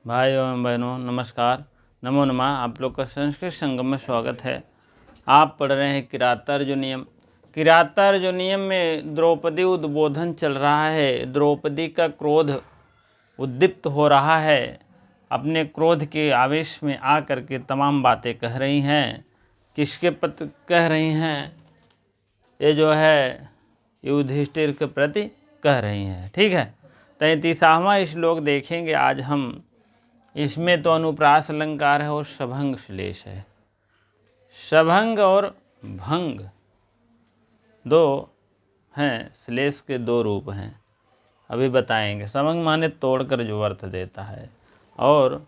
भाई एवं बहनों नमस्कार, नमो नमः। आप लोग का संस्कृत संगम में स्वागत है। आप पढ़ रहे हैं किरातार्जुनीयम। किरातार्जुनीयम में द्रौपदी उद्बोधन चल रहा है। द्रौपदी का क्रोध उद्दीप्त हो रहा है। अपने क्रोध के आवेश में आकर के तमाम बातें कह रही हैं। किसके प्रति कह रही हैं? ये जो है युधिष्ठिर के प्रति कह रही हैं। ठीक है, 33वां श्लोक देखेंगे आज हम। इसमें तो अनुप्रास अलंकार है और सभंग श्लेष है। सभंग और भंग दो हैं, श्लेष के दो रूप हैं, अभी बताएंगे। सभंग माने तोड़कर जो अर्थ देता है, और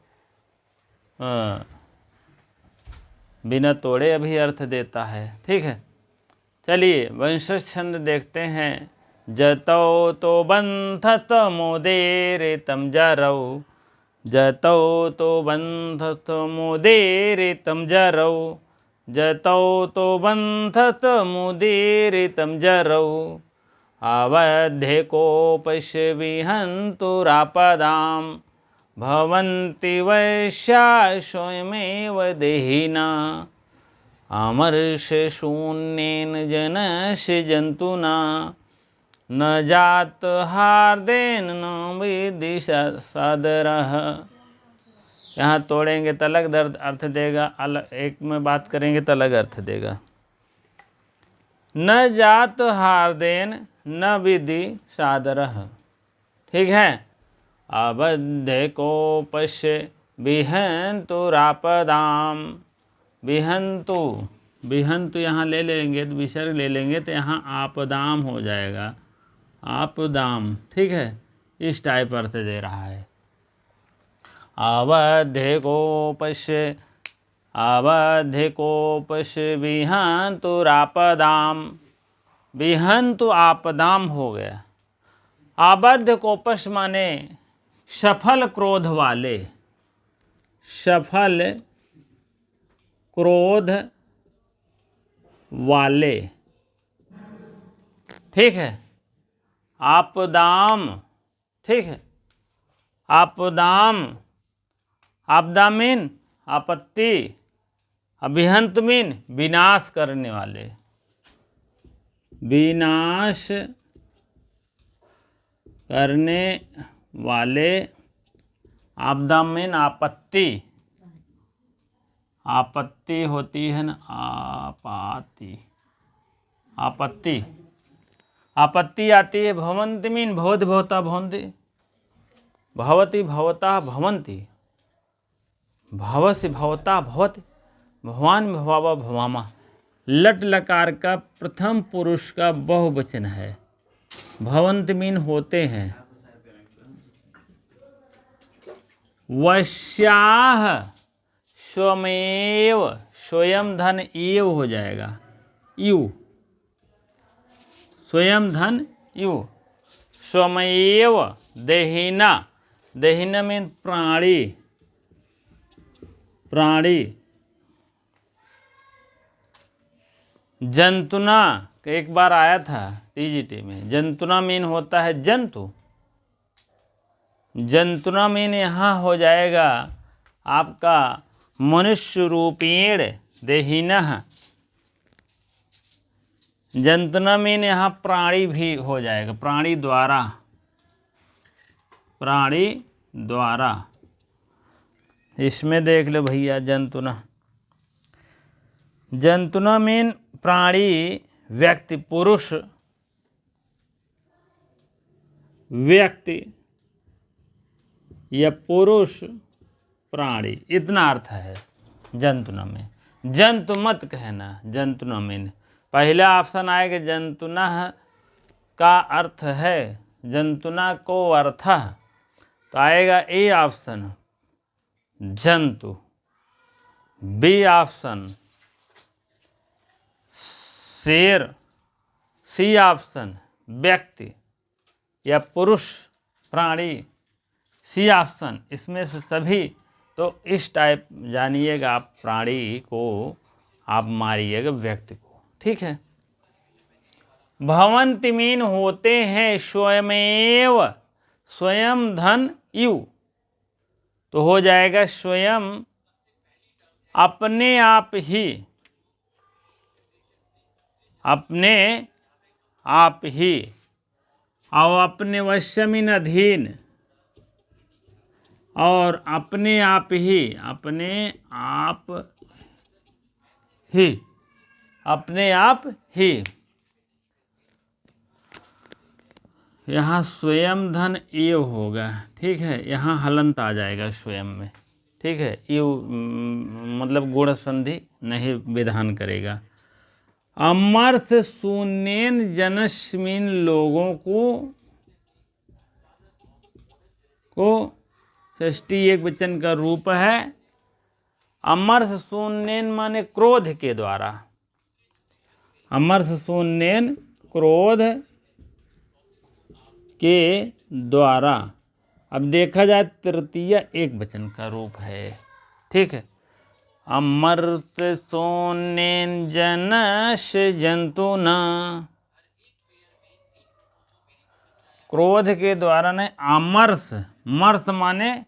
बिना तोड़े अभी अर्थ देता है। ठीक है, चलिए वंशज छंद देखते हैं। जतौ तो बंधत मोदेरे तम जरौ, जतौ तो बंधत मोदेरितं जरौ, जतौ तो बंधत मोदेरितं जरौ, अवध्ये कोपस्य विहन्तुरापदां, भवन्ति वैश्या स्वयमेव देहिना, अमर्ष शून्येन जनस्य जन्तुना, न जात हार्देन न विधि सादरः। यहाँ तोड़ेंगे तो अलग दर्द अर्थ देगा, अलग एक में बात करेंगे तो अलग अर्थ देगा। न जात हार्देन न विधि सादरः। ठीक है, अबध्य कोपस्य विहन्तुरापदां। विहन्तु, विहन्तु यहाँ ले लेंगे तो विसर्ग ले लेंगे तो यहाँ आपदाम हो जाएगा, आपदाम। ठीक है, इस टाइप अर्थ दे रहा है। अवध्ये कोपस्य विहन्तुरापदां। विहन्तु आपदाम हो गया। आबद्ध कोपस माने सफल क्रोध वाले, सफल क्रोध वाले। ठीक है, आपदाम। ठीक है, आपदाम, आपदा मीन आपत्ति, अभिहंत मीन विनाश करने वाले, विनाश करने वाले। आपदा मीन आपत्ति, आपत्ति होती है ना, आपाति, आपत्ति, आपत्ति आती है। भवन्ति मीन भवति भवता भवन्ति, भवति भवता भवन्ति, भवसि भवता भवति, भवान भवावा भवामा। लट लकार का प्रथम पुरुष का बहुवचन है। भवन्ति मीन होते हैं। वश्याः स्वमेव, स्वयं धन एव हो जाएगा, यू, स्वयं धन यू। स्वमेव देहिना, देहिना मीन प्राणी, प्राणी। जंतुना एक बार आया था टीजीटी में, जंतुना मीन होता है जंतु। जंतुना मीन यहाँ हो जाएगा आपका मनुष्य रूपेण देहिनः। जंतुना मीन यहाँ प्राणी भी हो जाएगा, प्राणी द्वारा, प्राणी द्वारा। इसमें देख लो भैया, जंतुना, जंतुना मीन प्राणी, व्यक्ति, पुरुष, व्यक्ति या पुरुष, प्राणी, इतना अर्थ है जंतुना में। जंतु मत कहना, जंतुना मीन। पहला ऑप्शन आएगा जंतुना का अर्थ है, जंतुना को अर्थ, तो आएगा ए ऑप्शन जंतु, बी ऑप्शन शेर, सी ऑप्शन व्यक्ति या पुरुष प्राणी, सी ऑप्शन। इसमें से सभी तो इस टाइप जानिएगा, आप प्राणी को आप मारिएगा व्यक्ति को। ठीक है, भवन्ति मीन होते हैं स्वयमेव, स्वयं धन यू, तो हो जाएगा स्वयं अपने आप ही, अपने आप ही, और अपने वशमिन अधीन, और अपने आप ही, अपने आप ही, अपने आप ही। यहाँ स्वयं धन एव होगा, ठीक है, यहाँ हलंत आ जाएगा स्वयं में, ठीक है, एव मतलब गुण संधि नहीं विधान करेगा। अमर से सुनेन जनस्मिन लोगों को षष्ठी एक वचन का रूप है। अमर से सुनेन माने क्रोध के द्वारा, अमर से सुनेन क्रोध के द्वारा। अब देखा जाए तृतीय एक वचन का रूप है, ठीक है। अमर्त सोनेन जनश जंतु न, क्रोध के द्वारा नहीं, अमर्स, मर्स माने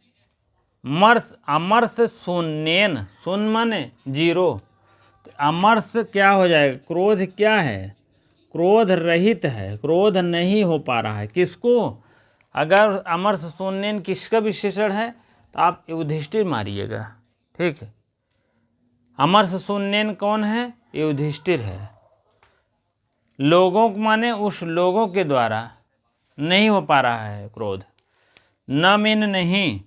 मर्स, अमर्स सुनेन, सुन माने जीरो, तो अमर्स क्या हो जाएगा, क्रोध क्या है, क्रोध रहित है, क्रोध नहीं हो पा रहा है। किसको, अगर अमर्स सुनेन किसका विशेषण है तो आप युधिष्ठिर मारिएगा, ठीक है। अमर्स सुनेन कौन है, युधिष्ठिर है। लोगों माने उस लोगों के द्वारा नहीं हो पा रहा है क्रोध। न मीन नहीं,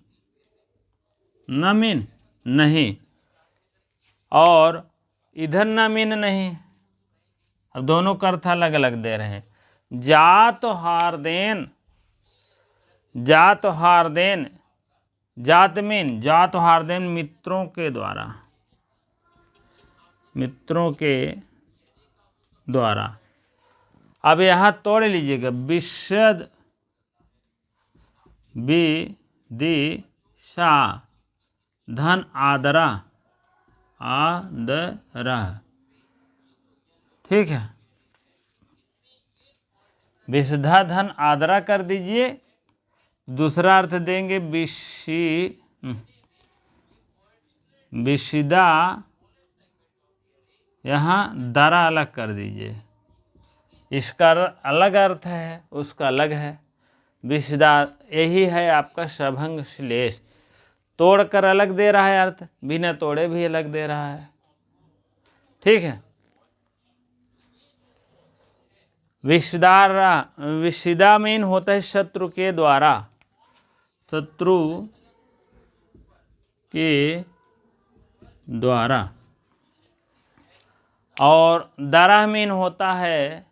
न मीन नहीं, और इधर न मीन नहीं। अब दोनों का अर्थ अलग अलग दे रहे हैं। जात हार्देन, जात हार्देन, जात मीन, जात हार्देन मित्रों के द्वारा, मित्रों के द्वारा। अब यहाँ तोड़ लीजिएगा, विशद विदिशा धन आदरा, आदरा, ठीक है। विशदा धन आदरा कर दीजिए। दूसरा अर्थ देंगे विशिदा, यहाँ दरा अलग कर दीजिए, इसका अलग अर्थ है, उसका अलग है। विशदा यही है आपका सभंग श्लेष, तोड़कर अलग दे रहा है अर्थ, बिना तोड़े भी अलग दे रहा है, ठीक है। विशदा, विशिदा मीन होता है शत्रु के द्वारा, शत्रु के द्वारा, और दरा मीन होता है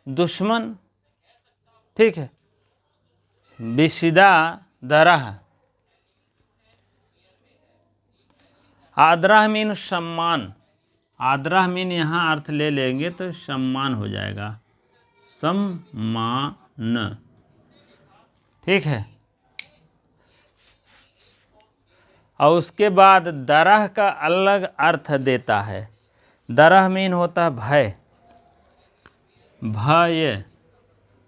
दुश्मन, ठीक है। विशिदा दरा, आदरा मीन सम्मान, आदरा मीन यहाँ अर्थ ले लेंगे तो सम्मान हो जाएगा, सम्मान, ठीक है। और उसके बाद दरह का अलग अर्थ देता है। दरह मीन होता है भय, भय,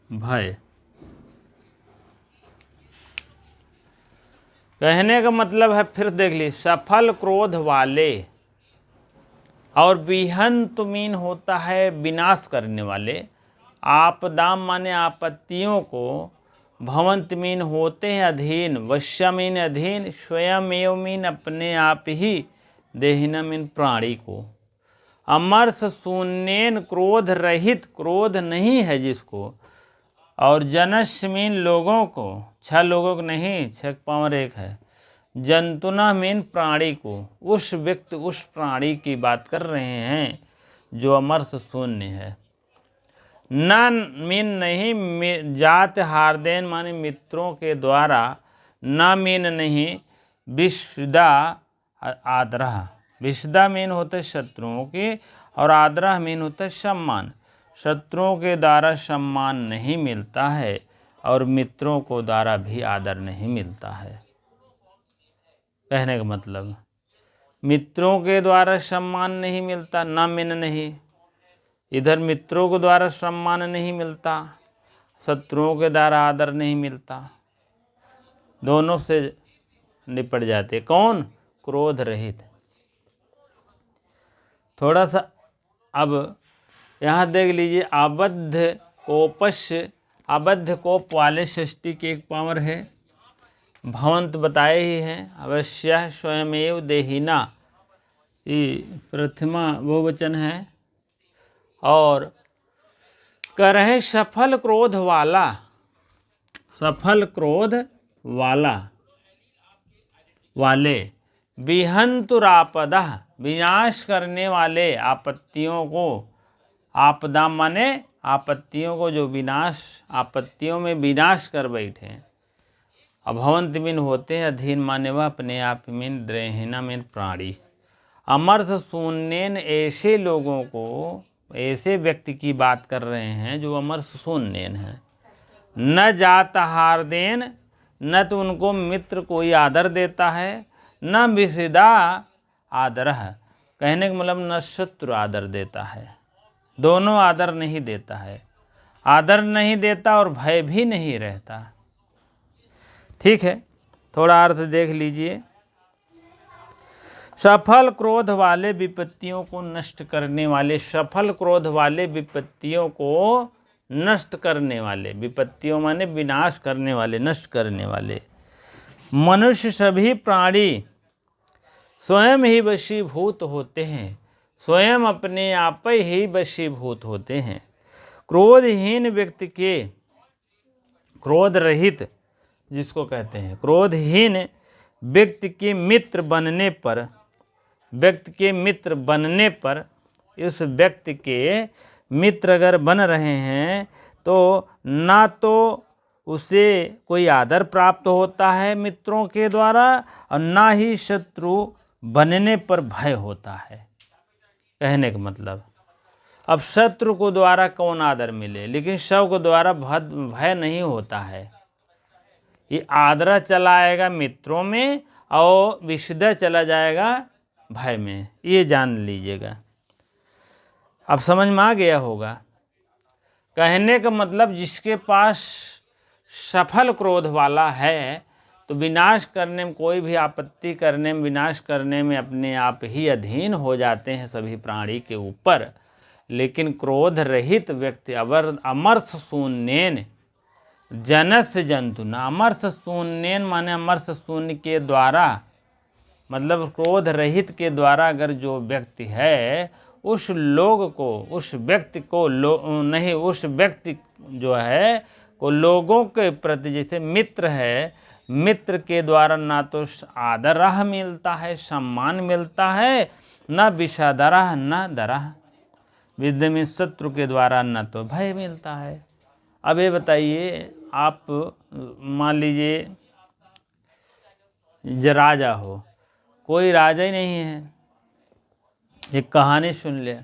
भय। कहने का मतलब है, फिर देख ली, सफल क्रोध वाले, और विहंत मीन होता है विनाश करने वाले। आपदाम माने आपत्तियों को, भवंत मीन होते हैं अधीन, वश्य मीन अधीन, स्वयं एव मीन अपने आप ही, देहिना मीन प्राणी को। अमर्ष शून्यन क्रोध रहित, क्रोध नहीं है जिसको, और जनश मीन लोगों को, 6 लोगों को नहीं, 6 पावर 1 है। जंतुना मीन प्राणी को, उस व्यक्ति, उस प्राणी की बात कर रहे हैं जो अमर्ष शून्य है। न मीन नहीं, जात हार्देन माने मित्रों के द्वारा, न मीन नहीं, विशदा आदरा, विशदा मीन होते शत्रुओं की, और आदरा मीन होते सम्मान। शत्रुओं के द्वारा सम्मान नहीं मिलता है, और मित्रों को द्वारा भी आदर नहीं मिलता है। कहने का मतलब, मित्रों के द्वारा सम्मान नहीं मिलता, न मीन नहीं, इधर मित्रों के द्वारा सम्मान नहीं मिलता, शत्रुओं के द्वारा आदर नहीं मिलता, दोनों से निपट जाते। कौन? क्रोध रहित। थोड़ा सा अब यहाँ देख लीजिए, अबद्ध कोपस्य, अबद्ध कोप वाले षष्ठी की एक पावर है। भवंत बताए ही हैं, अवश्य स्वयमेव देहिना, ये प्रथमा बहुवचन है। और करहे सफल क्रोध वाला, सफल क्रोध वाला वाले, विहंतुरापदः, विनाश करने वाले, आपत्तियों को, आपदा माने आपत्तियों को जो विनाश, आपत्तियों में विनाश कर बैठे। अभवंत मिन होते हैं, अधीन माने वह, अपने आप मिन, द्रेहिना मिन प्राणी। अमर्थ शून्यन, ऐसे लोगों को, ऐसे व्यक्ति की बात कर रहे हैं जो अमर्थ शून्यन है। न जात हार्देन, न तो उनको मित्र कोई आदर देता है, न विसिदा आदर, कहने का मतलब न शत्रु आदर देता है, दोनों आदर नहीं देता है। आदर नहीं देता और भय भी नहीं रहता। ठीक है, थोड़ा अर्थ देख लीजिए। सफल क्रोध वाले, विपत्तियों को नष्ट करने वाले, सफल क्रोध वाले, विपत्तियों को नष्ट करने वाले, विपत्तियों माने विनाश करने वाले, नष्ट करने वाले। मनुष्य सभी प्राणी स्वयं ही वशीभूत होते हैं, स्वयं अपने आप ही वशीभूत होते हैं। क्रोधहीन व्यक्ति के, क्रोध रहित जिसको कहते हैं, क्रोधहीन व्यक्ति के मित्र बनने पर, व्यक्ति के मित्र बनने पर, इस व्यक्ति के मित्र अगर बन रहे हैं तो ना तो उसे कोई आदर प्राप्त होता है मित्रों के द्वारा, और ना ही शत्रु बनने पर भय होता है। कहने का मतलब, अब शत्रु को द्वारा कौन आदर मिले, लेकिन शव को द्वारा भय नहीं होता है। ये आदर चला आएगा मित्रों में और विषुदा चला जाएगा भय में, ये जान लीजिएगा। अब समझ में आ गया होगा। कहने का मतलब, जिसके पास सफल क्रोध वाला है तो विनाश करने में, कोई भी आपत्ति करने में, विनाश करने में अपने आप ही अधीन हो जाते हैं सभी प्राणी के ऊपर। लेकिन क्रोध रहित व्यक्ति अमर्ष शून्यन जनस्य जंतु न, अमर्ष शून्यन माने अमर्ष शून्य के द्वारा, मतलब क्रोध रहित के द्वारा अगर जो व्यक्ति है, उस लोग को, उस व्यक्ति को नहीं, उस व्यक्ति जो है को लोगों के प्रति, जैसे मित्र है, मित्र के द्वारा ना तो आदर मिलता है, सम्मान मिलता है, न विषादरह न दरह, विद्यमान शत्रु के द्वारा न तो भय मिलता है। अब ये बताइए, आप मान लीजिए राजा हो, कोई राजा ही नहीं है। एक कहानी सुन ले।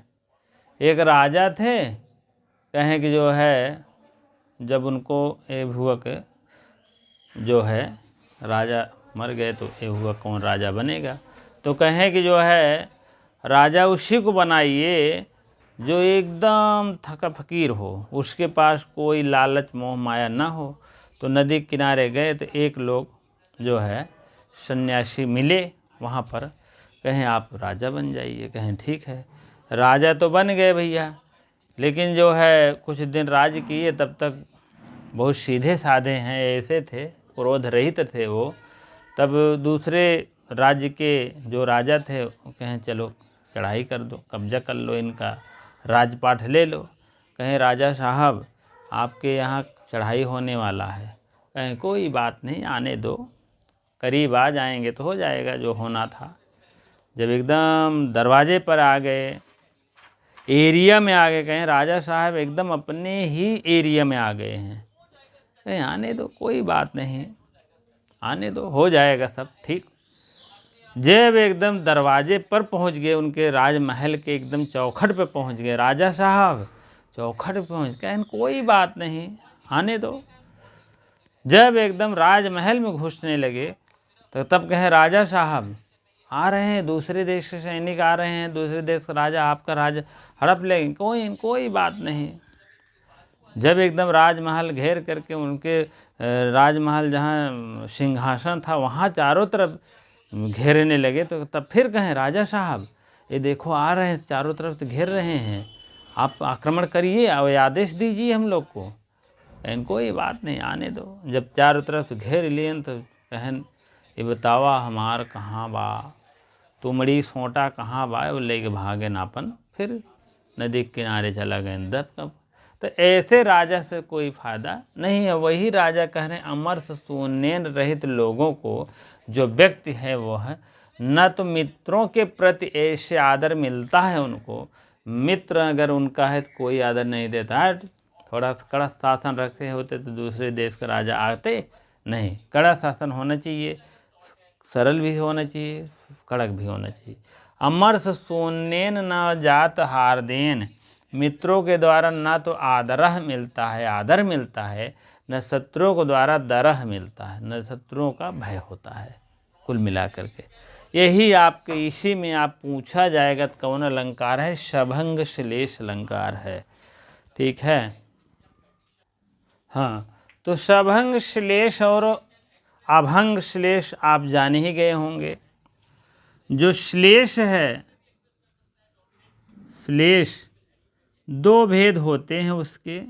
एक राजा थे, कहें कि जो है, जब उनको ये हुआ कि जो है राजा मर गए तो ये हुआ कौन राजा बनेगा, तो कहें कि जो है राजा उसी को बनाइए जो एकदम थका फकीर हो, उसके पास कोई लालच मोह माया ना हो। तो नदी किनारे गए तो एक लोग जो है सन्यासी मिले वहाँ पर, कहें आप राजा बन जाइए। कहें ठीक है। राजा तो बन गए भैया, लेकिन जो है कुछ दिन राज किए, तब तक बहुत सीधे साधे हैं, ऐसे थे, क्रोध रहित थे वो। तब दूसरे राज्य के जो राजा थे कहें चलो चढ़ाई कर दो, कब्जा कर लो, इनका राजपाट ले लो। कहें राजा साहब आपके यहाँ चढ़ाई होने वाला है। कहें कोई बात नहीं, आने दो, करीब आ जाएंगे तो हो जाएगा जो होना था। जब एकदम दरवाजे पर आ गए, एरिया में आ गए, कहें राजा साहब एकदम अपने ही एरिया में आ गए हैं। कहें आने दो, कोई बात नहीं, आने दो, हो जाएगा सब ठीक। जब एकदम दरवाजे पर पहुंच गए, उनके राजमहल के एकदम चौखट पे पहुंच गए, राजा साहब चौखट पे पहुंच गए, कोई बात नहीं, आने दो। जब एकदम राजमहल में घुसने लगे तो तब कहे राजा साहब आ रहे हैं, दूसरे देश के सैनिक आ रहे हैं, दूसरे देश का राजा आपका राज हड़प लेंगे। कोई बात नहीं। जब एकदम राजमहल घेर करके उनके राजमहल जहाँ सिंहासन था वहाँ चारों तरफ घेरने लगे, तो तब फिर कहें राजा साहब ये देखो आ रहे हैं, चारों तरफ से घेर रहे हैं, आप आक्रमण करिए और आदेश दीजिए हम लोग को। इनको ये बात नहीं, आने दो। जब चारों तरफ से घेर लिए तो कहन ये बतावा हमार कहाँ बा, तुमड़ी सोटा कहाँ बा, वो लेके भागे नापन, फिर नदी के किनारे चला गए दब। तो ऐसे राजा से कोई फायदा नहीं है। वही राजा कह रहे हैं अमर सुनेन रहित लोगों को जो व्यक्ति है वो है न तो मित्रों के प्रति ऐसे आदर मिलता है उनको, मित्र अगर उनका है तो कोई आदर नहीं देता है। थोड़ा कड़ा शासन रखे होते तो दूसरे देश का राजा आते नहीं। कड़ा शासन होना चाहिए, सरल भी होना चाहिए, कड़क भी होना चाहिए। अमर सुनेन न जात हारदेन, मित्रों के द्वारा ना तो आदरह मिलता है, आदर मिलता है, न शत्रुओं के द्वारा दरह मिलता है, न शत्रुओं का भय होता है। कुल मिला करके यही आपके इसी में आप पूछा जाएगा तो कौन अलंकार है, सभंग श्लेष अलंकार है। ठीक है, हाँ। तो सभंग श्लेष और अभंग श्लेष आप जान ही गए होंगे। जो श्लेष है, श्लेष दो भेद होते हैं उसके,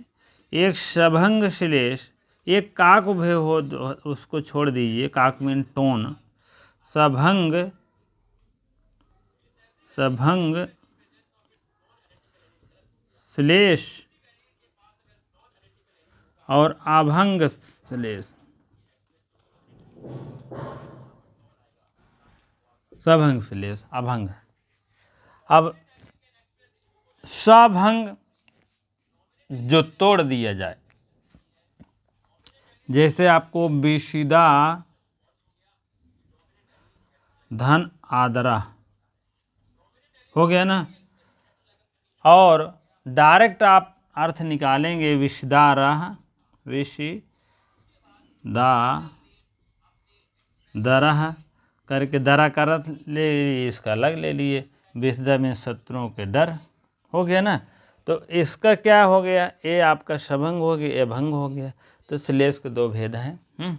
एक सभंग श्लेष, एक काक उभय हो, उसको छोड़ दीजिए, काक मीन टोन। सभंग श्लेष और अभंग श्लेष। सभंग श्लेष अभंग। अब सभंग जो तोड़ दिया जाए, जैसे आपको विशिदा धन आदरा हो गया ना, और डायरेक्ट आप अर्थ निकालेंगे विषदारह, विषदा दरह करके, दरा का अर्थ ले लिए, इसका अलग ले लिए, विषदा में शत्रुओं के डर हो गया ना। तो इसका क्या हो गया, ये आपका सभंग हो गया, ये भंग हो गया। तो श्लेष के दो भेद हैं।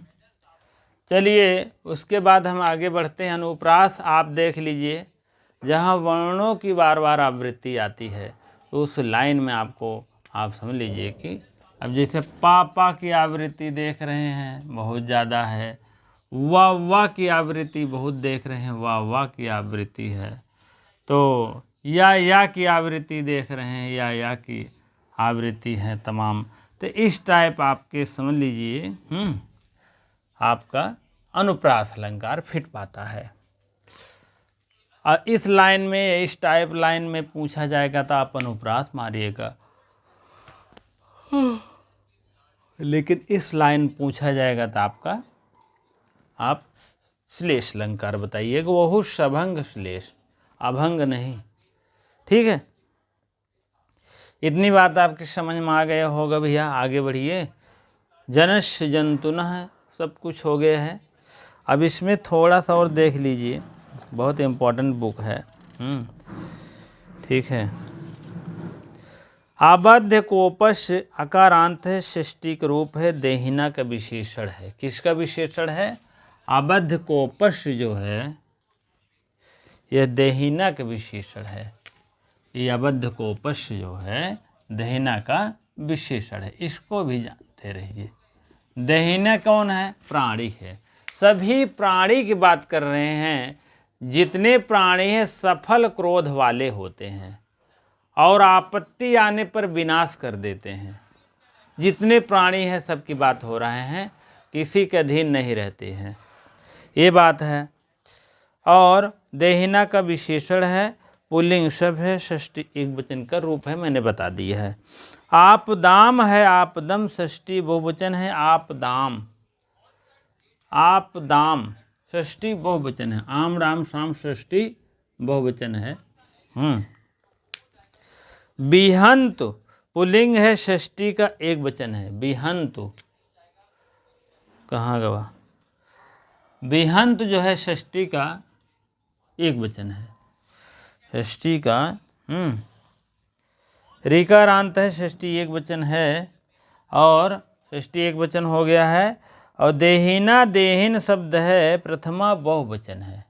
चलिए उसके बाद हम आगे बढ़ते हैं। अनुप्रास आप देख लीजिए, जहाँ वर्णों की बार बार आवृत्ति आती है तो उस लाइन में आपको आप समझ लीजिए कि अब जैसे पा की आवृत्ति देख रहे हैं बहुत ज़्यादा है, वाह की आवृत्ति बहुत देख रहे हैं, वाह की आवृत्ति है। तो या की आवृत्ति देख रहे हैं, या की आवृत्ति है तमाम। तो इस टाइप आपके समझ लीजिए आपका अनुप्रास अलंकार फिट पाता है। और इस लाइन में, इस टाइप लाइन में पूछा जाएगा तो आप अनुप्रास मारिएगा, लेकिन इस लाइन पूछा जाएगा तो आपका आप श्लेष अलंकार बताइएगा, वह सभंग श्लेष, अभंग नहीं। ठीक है, इतनी बात आपकी समझ में आ गया होगा भैया। आगे बढ़िए। जनस्य जंतुनः सब कुछ हो गया है। अब इसमें थोड़ा सा और देख लीजिए, बहुत इम्पोर्टेंट बुक है। ठीक है। आबद्ध कोपस अकारांत है, षष्टिक रूप है, देहिना का विशेषण है। किसका विशेषण है? आबद्ध कोपस जो है यह देहिना का विशेषण है। ये आबद्ध कोपस जो है देहिना का विशेषण है, इसको भी जानते रहिए। देहिना कौन है? प्राणी है। सभी प्राणी की बात कर रहे हैं। जितने प्राणी हैं सफल क्रोध वाले होते हैं और आपत्ति आने पर विनाश कर देते हैं। जितने प्राणी हैं सबकी बात हो रहे हैं, किसी के अधीन नहीं रहते हैं, ये बात है। और देहिना का विशेषण है, पुल्लिंग सब है, षष्ठी एक वचन का रूप है, मैंने बता दिया है। आपदाम है, आपदम षष्ठी बहुवचन है, आपदाम, आपदाम षष्ठी बहुवचन है। आम राम शाम षष्ठी बहुवचन है। बिहंत पुल्लिंग है, षष्ठी का एक वचन है। बिहंत कहाँ गवा? बिहंत जो है षष्ठी का एक वचन है। षष्ठी का ऋकारांत है, षष्ठी एक वचन है। और षष्ठी एक वचन हो गया है। और देहिना देहिन शब्द है प्रथमा बहुवचन है।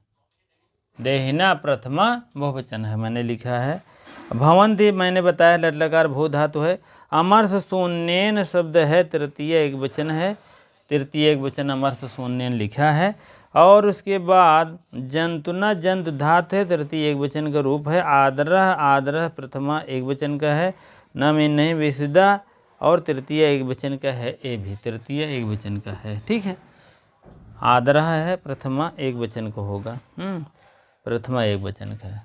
देहिना प्रथमा बहुवचन है मैंने लिखा है। भवंती मैंने बताया लट लकार भू धातु है। अमर्ष शून्यन शब्द है तृतीय एक वचन है। तृतीय एक वचन अमर्ष शून्यन लिखा है। और उसके बाद जंतुना जंतु धातु है तृतीय एक वचन का रूप है। आदरह आदरह प्रथमा एक वचन का है। न में नहीं विशुदा और तृतीय एक वचन का है। ए भी तृतीय एक वचन का है। ठीक है, आदरह है प्रथमा एक वचन को होगा। प्रथमा एक वचन का है।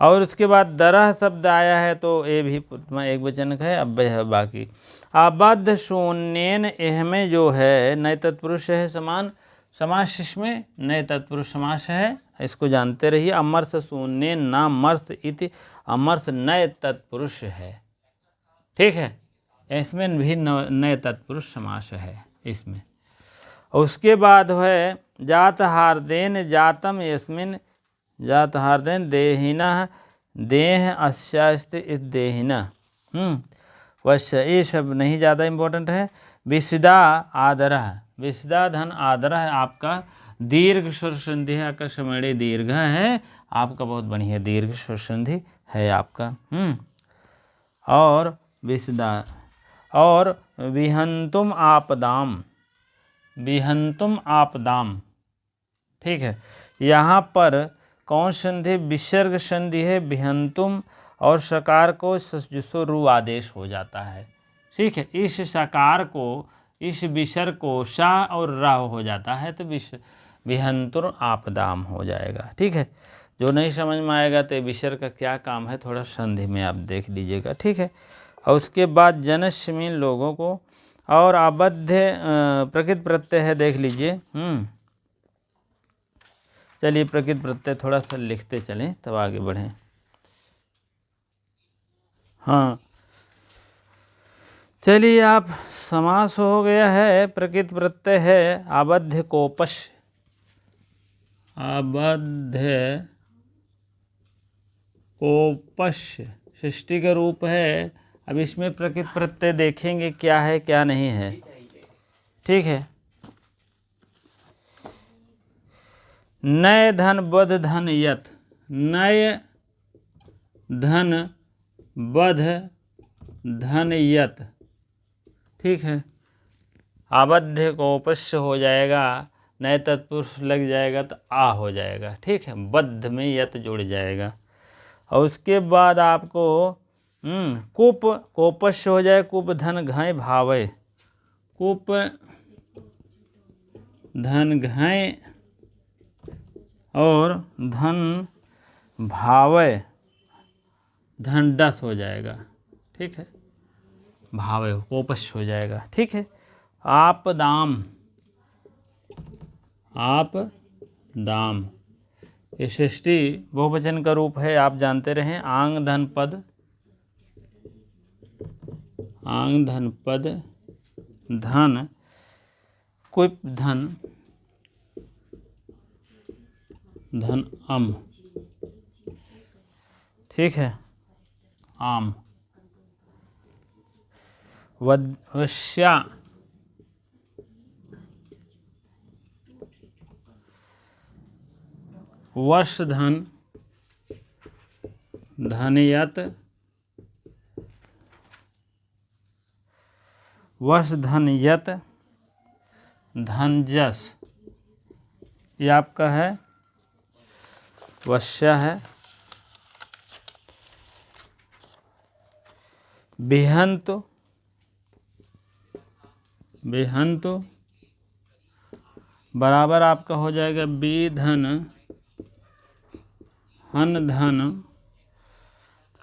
और उसके बाद दरह शब्द आया है तो ए भी प्रथमा एक वचन का है। अब है बाकी आबद्ध शून्यन एह में जो है नए तत्पुरुष है समान समास, इसमें नए तत्पुरुष समास है, इसको जानते रहिए। अमर्ष शून्य नाम मर्ष इति अमर्ष नए तत्पुरुष है। ठीक है, इसमें भी नए तत्पुरुष समास है इसमें। उसके बाद है जात हार्देन जातम यस्मिन जात हार्देन देहिना देह अस्यास्त इस देहिना। वश्य ये सब नहीं ज़्यादा इम्पोर्टेंट है। विशदा आदरह विशदा धन आदरह आपका दीर्घ स्वर संधि है। आपका समणे दीर्घ है आपका, बहुत बढ़िया दीर्घ स्वर संधि है आपका। और विशदा और विहंतुम आपदाम विहंतुम आपदाम। ठीक है, यहाँ पर कौन संधि विसर्ग संधि है विहंतुम और सकार को सो रु आदेश हो जाता है। ठीक है, इस सकार को इस विसर्ग को सा और रा हो जाता है तो विहंतुर आपदाम हो जाएगा। ठीक है, जो नहीं समझ में आएगा तो विसर्ग का क्या काम है थोड़ा संधि में आप देख लीजिएगा। ठीक है, और उसके बाद जनस्मीन लोगों को और आबद्ध प्रकृत प्रत्यय है देख लीजिए। चलिए प्रकृत प्रत्यय थोड़ा सा लिखते चलें तब आगे बढ़ें। हाँ चलिए, आप समास हो गया है। प्रकृत प्रत्यय है आबद्ध कोपश आबद्ध कोपश सृष्टि का रूप है। अब इसमें प्रकृत प्रत्यय देखेंगे क्या है क्या नहीं है। ठीक है, नय धन बध धन यत नय धन बध धन यत। ठीक है, आबद्ध को उपस्य हो जाएगा, नए तत्पुरुष लग जाएगा तो आ हो जाएगा। ठीक है, बद्ध में यत जुड़ जाएगा। और उसके बाद आपको कुप कोपस्य हो जाए। कुप धन घय भावय कुप धन घय और धन भावय धन डस हो जाएगा। ठीक है, भावय कोपस्य हो जाएगा। ठीक है, आप दाम आप दाम ये सृष्टि बहुवचन का रूप है, आप जानते रहें। आंग धन पद आंग धन पद धन कुप धन धन अम। ठीक है, आम वश्या वश धन धनयत वश धनयत धनजस। ये आपका है वश्या है। बिहंत बिहंत बराबर आपका हो जाएगा बी धन हन धन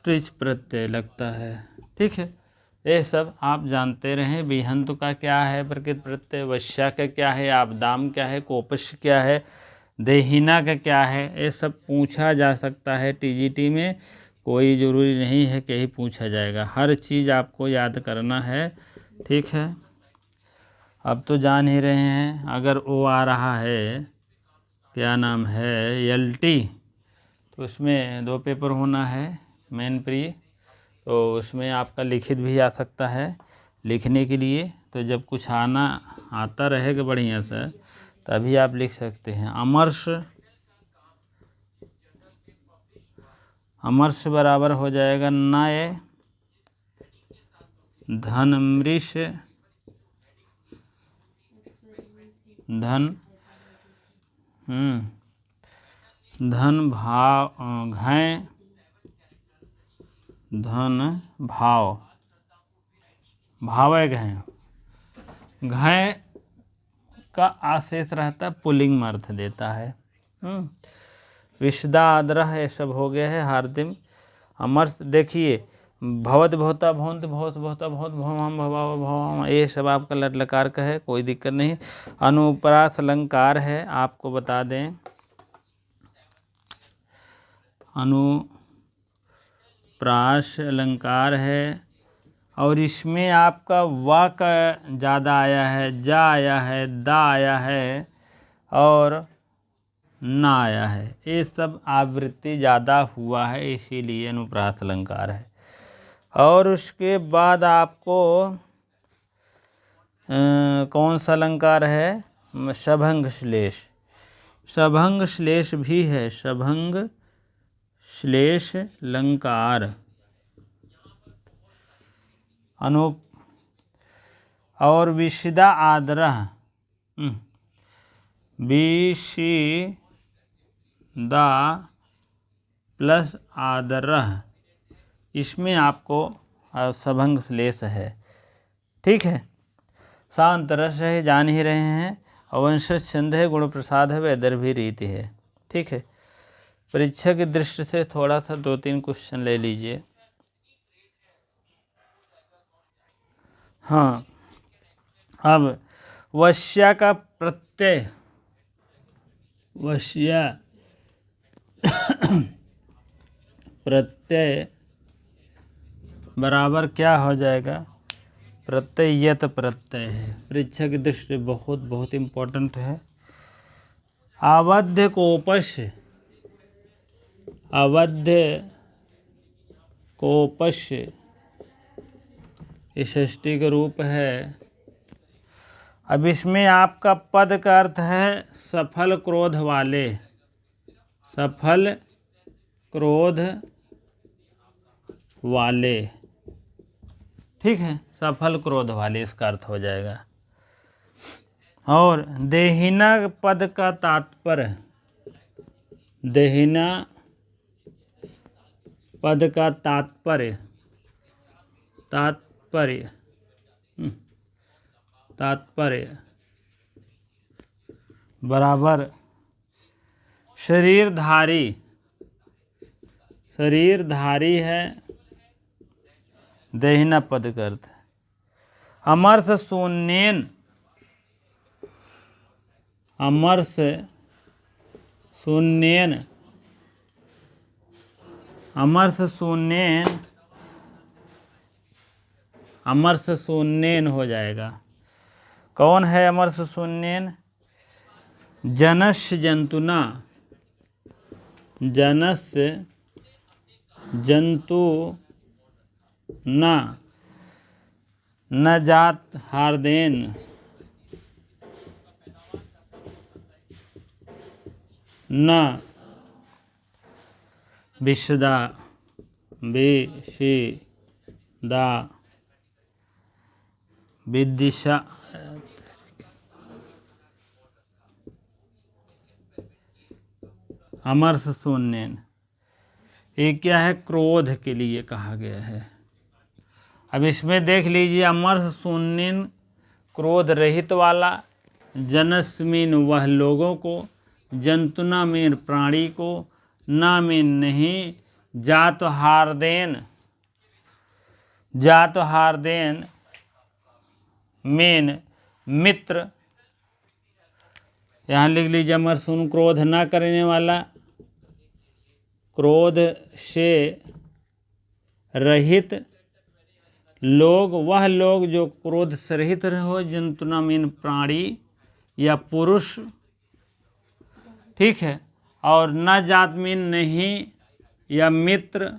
त्रिच प्रत्यय लगता है। ठीक है, ये सब आप जानते रहें। बिहंत का क्या है प्रकृत प्रत्यय, वश्या का क्या है, आपदाम क्या है, कोपश क्या है, देहिना का क्या है, ये सब पूछा जा सकता है टीजीटी में। कोई ज़रूरी नहीं है कि ही पूछा जाएगा, हर चीज़ आपको याद करना है। ठीक है, अब तो जान ही रहे हैं। अगर ओ आ रहा है क्या नाम है एलटी, तो उसमें 2 पेपर होना है मेन प्री, तो उसमें आपका लिखित भी आ सकता है लिखने के लिए। तो जब कुछ आता रहेगा बढ़िया से तभी आप लिख सकते हैं। अमर्ष, अमर्ष बराबर हो जाएगा नय धनमृष धन धन भाव घय धन भाव भावय घय। घय का आशेष रहता है, पुल्लिंग में अर्थ देता है। विशदा आदरह ये सब हो गया है। हार्दिम अमर्थ देखिए भवत भवता भवंत भवत भवता भवत भवाम भवाव भवाम ये सब आपका लटलकार का है, कोई दिक्कत नहीं। अनुप्रास अलंकार है, आपको बता दें अनुप्रास अलंकार है और इसमें आपका वा का ज़्यादा आया है, जा आया है, दा आया है और ना आया है। ये सब आवृत्ति ज़्यादा हुआ है, इसीलिए अनुप्रास अलंकार है। और उसके बाद आपको कौन सा अलंकार है? सभंग श्लेष। सभंग श्लेष भी है, सभंग श्लेष अलंकार और विशदा आदरह विशिदा प्लस आदरह, इसमें आपको सभंग श्लेष है। ठीक है। शांत रस है, जान ही रहे हैं। अवंश छंद है, गुण प्रसाद है, वैदर्भी रीति है। ठीक है। परीक्षा की दृष्टि से थोड़ा सा 2-3 क्वेश्चन ले लीजिए। हाँ, अब वश्या का प्रत्यय, वश्या प्रत्यय बराबर क्या हो जाएगा? प्रत्यय यत प्रत्यय है। परीक्षा की दृष्टि से बहुत बहुत इम्पोर्टेंट है। अवध्य कोपस्य, अवध्य कोपस्य षष्ठी का रूप है। अब इसमें आपका पद का अर्थ है सफल क्रोध वाले, सफल क्रोध वाले। ठीक है, सफल क्रोध वाले इसका अर्थ हो जाएगा। और देहिना पद का तात्पर्य, देहिना पद का तात्पर्य, तात्पर्य तात्पर्य बराबर शरीरधारी, शरीरधारी है, देहिना पद का अर्थ है। अमर्थ शून्येन, अमर्थ शून्येन, अमर्थ शून्येन, अमर्थ शून्येन हो जाएगा। कौन है अमर्थ शून्येन? जनस्य जंतुना, जनस्य जंतु न जात हार्देन, न विशदा, विशिदा विदिशा, अमर्थ शून्येन। ये क्या है? क्रोध के लिए कहा गया है। अब इसमें देख लीजिए, अमर्थ शून्येन क्रोध रहित वाला, जनस मीन वह लोगों को, जंतुना मीन प्राणी को, ना मीन नहीं, जात हार्देन, जात हार्देन मीन मित्र। यहाँ लिख लीजिए अमर सुन क्रोध ना करने वाला, क्रोध से रहित लोग, वह लोग जो क्रोध से रहित हो, जंतुना मीन प्राणी या पुरुष। ठीक है। और न जात मीन नहीं या मित्र,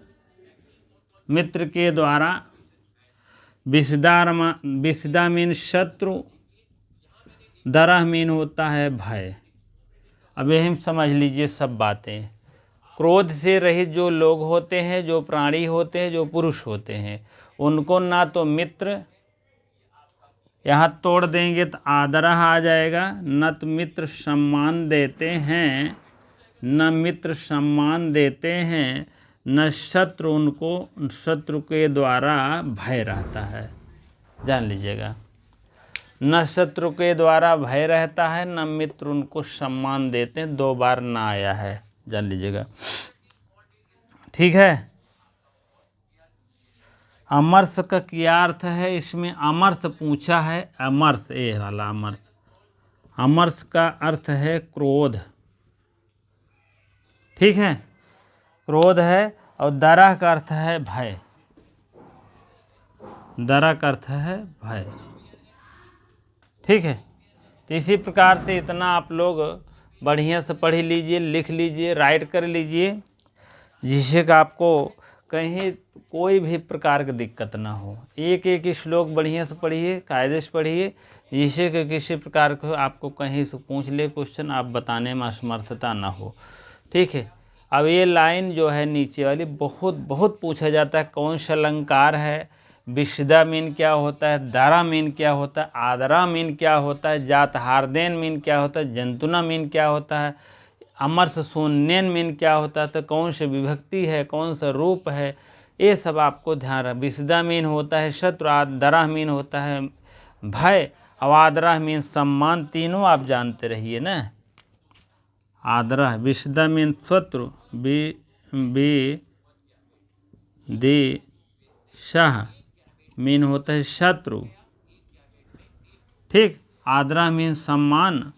मित्र के द्वारा, विषदा मीन शत्रु, दरह मीन होता है भय। अब यही समझ लीजिए सब बातें। क्रोध से रहित जो लोग होते हैं, जो प्राणी होते हैं, जो पुरुष होते हैं, उनको ना तो मित्र, यहाँ तोड़ देंगे तो आदरह आ जाएगा, न तो मित्र सम्मान देते हैं, न मित्र सम्मान देते हैं, न शत्रु, उनको शत्रु के द्वारा भय रहता है। जान लीजिएगा, न शत्रु के द्वारा भय रहता है, न मित्र उनको सम्मान देते हैं। 2 बार ना आया है, जान लीजिएगा। ठीक है। अमर्ष का क्या अर्थ है? इसमें अमर्ष पूछा है, अमर्ष, ये वाला अमर्ष। अमर्ष का अर्थ है क्रोध। ठीक है, क्रोध है। और दरह का अर्थ है भय। दरह का अर्थ है भय। ठीक है। तो इसी प्रकार से इतना आप लोग बढ़िया से पढ़ लीजिए, लिख लीजिए, राइट कर लीजिए, जिससे कि आपको कहीं कोई भी प्रकार की दिक्कत ना हो। एक एक श्लोक बढ़िया से पढ़िए, कायदे से पढ़िए, जिससे कि किसी प्रकार को आपको कहीं से पूछ ले क्वेश्चन, आप बताने में असमर्थता ना हो। ठीक है। अब ये लाइन जो है नीचे वाली बहुत बहुत पूछा जाता है, कौन सा अलंकार है, विषदा मीन क्या होता है, दारा मीन क्या होता है, आदरा मीन क्या होता है, जात हार्देन मीन क्या होता है, जंतुना मीन क्या होता है, अमर्ष शून्यन मीन क्या होता है, तो कौन सा विभक्ति है, कौन सा रूप है, ये सब आपको ध्यान रख। विषदा मीन होता है शत्रु, आदरा मीन होता है भय, और आदरा मीन सम्मान। तीनों आप जानते रहिए ना। आदरा, विषदा मीन शत्रु, शाह मीन होता है शत्रु। ठीक। आदरा मीन सम्मान,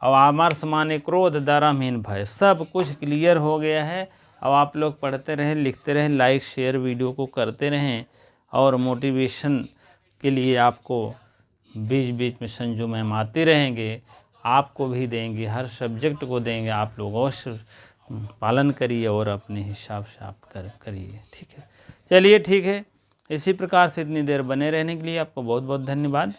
और अमर्ष माने क्रोध, दरा मीन भय। सब कुछ क्लियर हो गया है। अब आप लोग पढ़ते रहें, लिखते रहें, लाइक शेयर वीडियो को करते रहें, और मोटिवेशन के लिए आपको बीच बीच में संजू मैम आते रहेंगे, आपको भी देंगे, हर सब्जेक्ट को देंगे। आप लोग अवश्य पालन करिए और अपने हिसाब से आप करिए। ठीक है, चलिए ठीक है। इसी प्रकार से इतनी देर बने रहने के लिए आपको बहुत बहुत धन्यवाद।